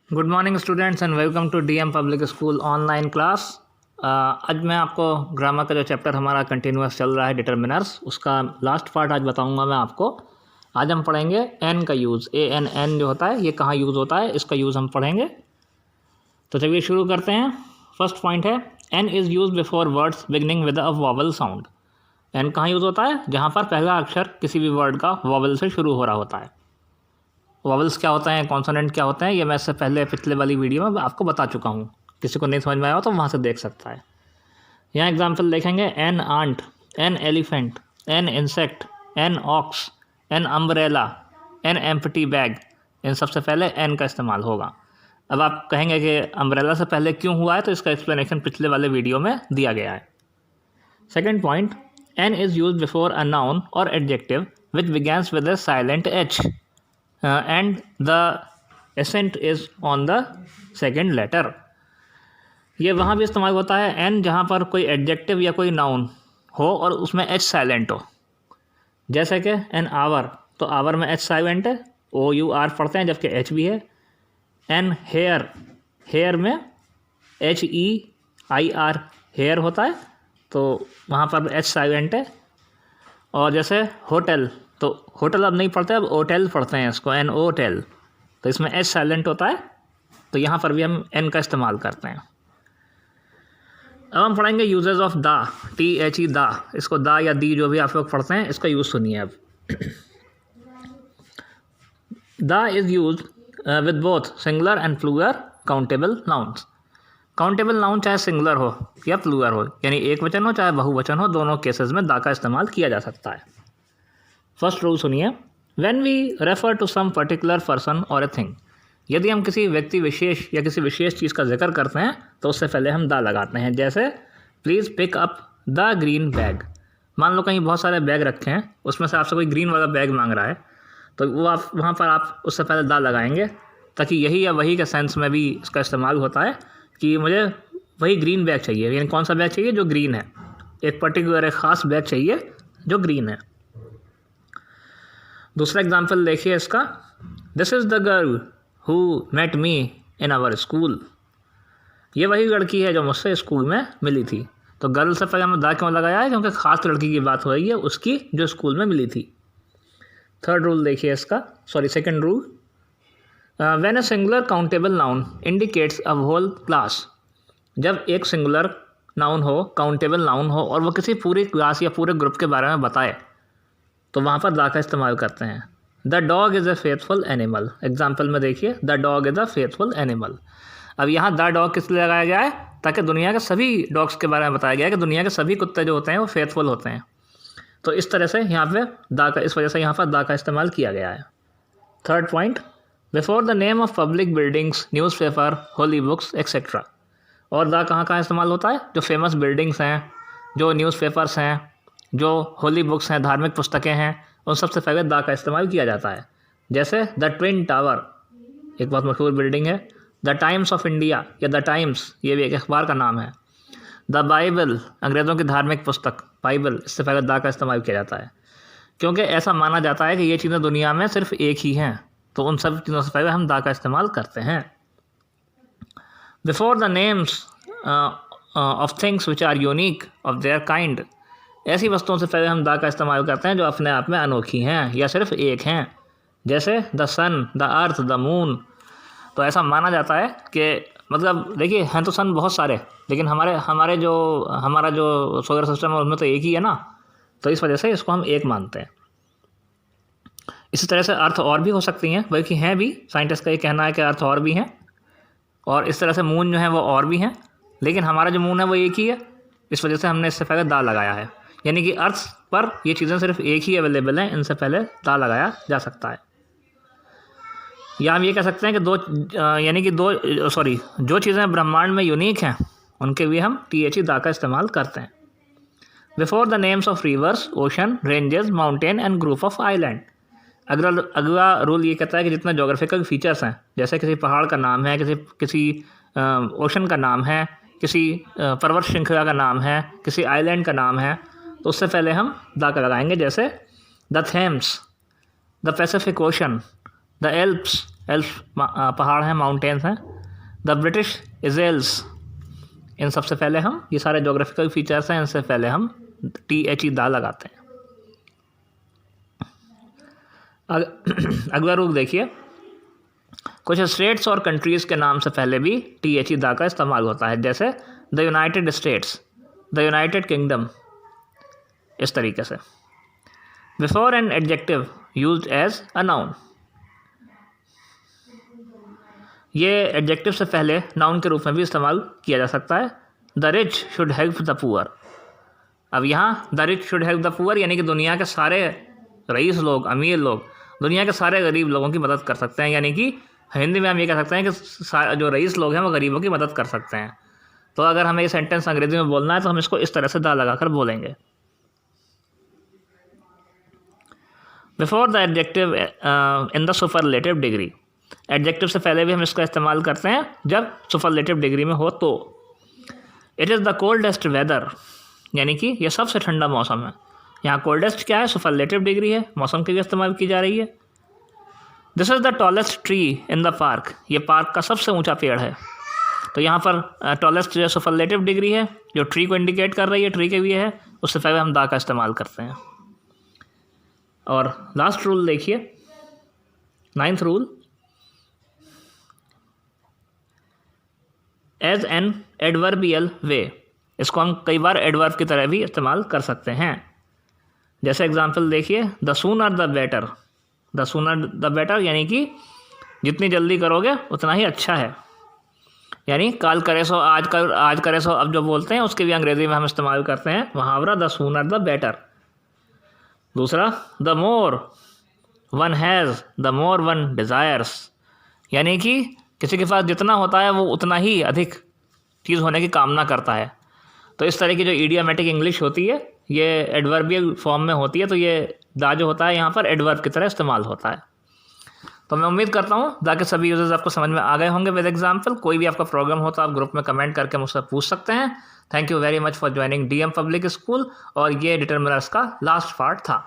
Good morning students and welcome to DM public school online class. आज मैं आपको grammar का जो चैप्टर हमारा कंटिन्यूअस चल रहा है डिटर्मिनर्स, उसका लास्ट पार्ट आज बताऊंगा मैं आपको। आज हम पढ़ेंगे एन का यूज़, ANN जो होता है ये कहाँ यूज़ होता है, इसका यूज़ हम पढ़ेंगे। तो चलिए शुरू करते हैं। फर्स्ट पॉइंट है an is use before words beginning with a vowel sound. An कहाँ यूज़ होता है? जहाँ पर पहला अक्षर किसी भी वर्ड का वॉवल से शुरू हो रहा होता है। वॉवल्स क्या होता है, कॉन्सोनेंट क्या होता है, ये मैं इससे पहले पिछले वाली वीडियो में आपको बता चुका हूँ। किसी को नहीं समझ में आया हो तो वहाँ से देख सकता है। यहाँ एग्जांपल देखेंगे an ant, an elephant, an insect, an ox, an umbrella, an empty bag. इन सबसे पहले एन का इस्तेमाल होगा। अब आप कहेंगे कि अम्ब्रेला से पहले क्यों हुआ है, तो इसका एक्सप्लेनेशन पिछले वाले वीडियो में दिया गया है। Second point, an is use before a noun और adjective which begins with a silent h and the accent is on the second letter। ये वहाँ भी इस्तेमाल होता है एन जहाँ पर कोई एडजेक्टिव या कोई नाउन हो और उसमें एच साइलेंट हो। जैसे कि एन आवर, तो आवर में एच साइलेंट है, OUR पढ़ते हैं जबकि एच भी है। एन हेयर, हेयर में HEIR हेयर होता है, तो वहाँ पर एच साइलेंट है। और जैसे होटल, तो होटल अब नहीं पढ़ते, अब होटल पढ़ते हैं इसको, एन होटल, तो इसमें एच साइलेंट होता है, तो यहाँ पर भी हम एन का इस्तेमाल करते हैं। अब हम पढ़ेंगे uses of the, THE the, इसको द या दी जो भी आप लोग पढ़ते हैं इसका यूज़ सुनिए अब। The is use with both singular and plural countable nouns. Countable noun चाहे सिंगुलर हो या प्लूरल हो, यानी एक वचन हो चाहे बहुवचन हो, दोनों केसेस में द का इस्तेमाल किया जा सकता है। फर्स्ट रूल सुनिए, when we refer to some particular person और ए थिंग। यदि हम किसी व्यक्ति विशेष या किसी विशेष चीज़ का जिक्र करते हैं तो उससे पहले हम द लगाते हैं। जैसे please pick up the green bag. मान लो कहीं बहुत सारे बैग रखे हैं, उसमें से आपसे कोई ग्रीन वाला बैग मांग रहा है, तो वो आप वहाँ पर आप उससे पहले द लगाएंगे, ताकि यही या वही के सेंस में भी इसका इस्तेमाल होता है कि मुझे वही ग्रीन बैग चाहिए, यानी कौन सा बैग चाहिए, जो ग्रीन है। एक पर्टिकुलर एक ख़ास बैग चाहिए जो ग्रीन है। दूसरा एग्जाम्पल देखिए इसका, this is the girl who met me in our school. ये वही लड़की है जो मुझसे स्कूल में मिली थी। तो गर्ल से पहले हमने द क्यों लगाया है? क्योंकि ख़ास लड़की की बात हो रही है, उसकी जो स्कूल में मिली थी। थर्ड रूल देखिए इसका, second rule, when a singular countable noun indicates a whole class. जब एक सिंगुलर नाउन हो, काउंटेबल नाउन हो, और वो किसी पूरी क्लास या पूरे ग्रुप के बारे में बताए, तो वहाँ पर द का इस्तेमाल करते हैं। The dog is a faithful animal. Example में देखिए, the dog is a faithful animal. अब यहाँ द डॉग किस लिए लगाया गया है? ताकि दुनिया के सभी डॉग्स के बारे में बताया गया है कि दुनिया के सभी कुत्ते जो होते हैं वो फेथफुल होते हैं। तो इस तरह से यहाँ पे द का, इस वजह से यहाँ पर द का इस्तेमाल किया गया है। Third point, before the name of public buildings, newspaper, holy books etcetera. और द कहाँ इस्तेमाल होता है? जो फेमस बिल्डिंग्स हैं, जो न्यूज़पेपर्स हैं, जो होली बुक्स हैं, धार्मिक पुस्तकें हैं, उन सबसे पहले द का इस्तेमाल किया जाता है। जैसे द ट्विन टावर, एक बहुत मशहूर बिल्डिंग है। द टाइम्स ऑफ इंडिया या द टाइम्स, ये भी एक अखबार का नाम है। द बाइबल, अंग्रेज़ों की धार्मिक पुस्तक बाइबल, इससे पहले द का इस्तेमाल किया जाता है, क्योंकि ऐसा माना जाता है कि ये चीज़ें दुनिया में सिर्फ एक ही हैं, तो उन सब चीज़ों से पहले हम द का इस्तेमाल करते हैं। Before the names of things which are unique of their kind. ऐसी वस्तुओं से पहले हम द का इस्तेमाल करते हैं जो अपने आप में अनोखी हैं या सिर्फ एक हैं। जैसे the sun, the earth, the moon. तो ऐसा माना जाता है कि मतलब देखिए, हैं तो सन बहुत सारे, लेकिन हमारा जो सोलर सिस्टम है उसमें तो एक ही है ना, तो इस वजह से इसको हम एक मानते हैं। इसी तरह से अर्थ और भी हो सकती हैं, बल्कि हैं भी, साइंटिस्ट का ये कहना है कि अर्थ और भी हैं, और इस तरह से मून जो है वो और भी हैं, लेकिन हमारा जो मून है वो एक ही है, इस वजह से हमने इससे पहले द लगाया है। यानी कि अर्थ पर ये चीज़ें सिर्फ एक ही अवेलेबल हैं, इनसे पहले द लगाया जा सकता है। या हम ये कह सकते हैं कि जो चीज़ें ब्रह्मांड में यूनिक हैं उनके भी हम THE द का इस्तेमाल करते हैं। Before the names of reverse, ocean, ranges, mountain and group of island. अगला रूल ये कहता है कि जितने जोग्राफिकल फीचर्स हैं, जैसे किसी पहाड़ का नाम है, किसी ओशन का नाम है, किसी पर्वत श्रृंखला का नाम है, किसी आइलैंड का नाम है, तो उससे पहले हम द का लगाएंगे। जैसे the Thames, the Pacific ocean, the Alps, else पहाड़ हैं, माउंटेन्स हैं। द ब्रिटिश इजेल्स, इन सबसे पहले हम ये सारे जोग्राफिकल फीचर्स हैं, इनसे पहले हम THE दा लगाते हैं। अगला रूल देखिए, कुछ स्टेट्स और कंट्रीज़ के नाम से पहले भी THE दा का इस्तेमाल होता है, जैसे the United States, the United Kingdom, इस तरीके से। Before an adjective used as a noun, ये एडजेक्टिव से पहले नाउन के रूप में भी इस्तेमाल किया जा सकता है। The rich should help the poor. अब यहाँ the rich should help the poor यानी कि दुनिया के सारे रईस लोग, अमीर लोग दुनिया के सारे गरीब लोगों की मदद कर सकते हैं, यानी कि हिंदी में हम ये कह सकते हैं कि जो रईस लोग हैं वो गरीबों की मदद कर सकते हैं। तो अगर हमें ये सेंटेंस अंग्रेजी में बोलना है तो हम इसको इस तरह से दा लगाकर बोलेंगे। Before the adjective in the superlative degree, adjective से पहले भी हम इसका इस्तेमाल करते हैं जब सुपरलेटिव डिग्री में हो तो। It is the coldest weather, यानी कि यह सबसे ठंडा मौसम है। यहाँ कोल्डेस्ट क्या है, सुपरलेटिव डिग्री है, मौसम के लिए इस्तेमाल की जा रही है। This is the tallest tree in the park, ये पार्क का सबसे ऊंचा पेड़ है। तो यहाँ पर टॉलेस्ट जो सुपरलेटिव डिग्री है जो ट्री को इंडिकेट कर रही है, ट्री के लिए है, उससे पहले हम दा का इस्तेमाल करते हैं। और लास्ट रूल देखिए, 9th rule, as an adverbial way, इसको हम कई बार एडवर्ब की तरह भी इस्तेमाल कर सकते हैं। जैसे एग्जांपल देखिए, the sooner the better, the sooner the better यानी कि जितनी जल्दी करोगे उतना ही अच्छा है, यानी काल करे सो आज करे सो अब जो बोलते हैं उसके भी अंग्रेजी में हम इस्तेमाल करते हैं मुहावरा द सूनर द बेटर। दूसरा, the more one has the more one desires, यानी कि किसी के पास जितना होता है वो उतना ही अधिक चीज़ होने की कामना करता है। तो इस तरह की जो इडियोमेटिक इंग्लिश होती है ये एडवर्बियल फॉर्म में होती है, तो ये दा जो होता है यहाँ पर एडवर्ब की तरह इस्तेमाल होता है। तो मैं उम्मीद करता हूँ दा के सभी यूजेस आपको समझ में आ गए होंगे विद एग्जाम्पल। कोई भी आपका प्रॉब्लम हो तो आप ग्रुप में कमेंट करके मुझसे पूछ सकते हैं। Thank you very much for joining DM public school, और ये डिटरमिनर्स का लास्ट पार्ट था।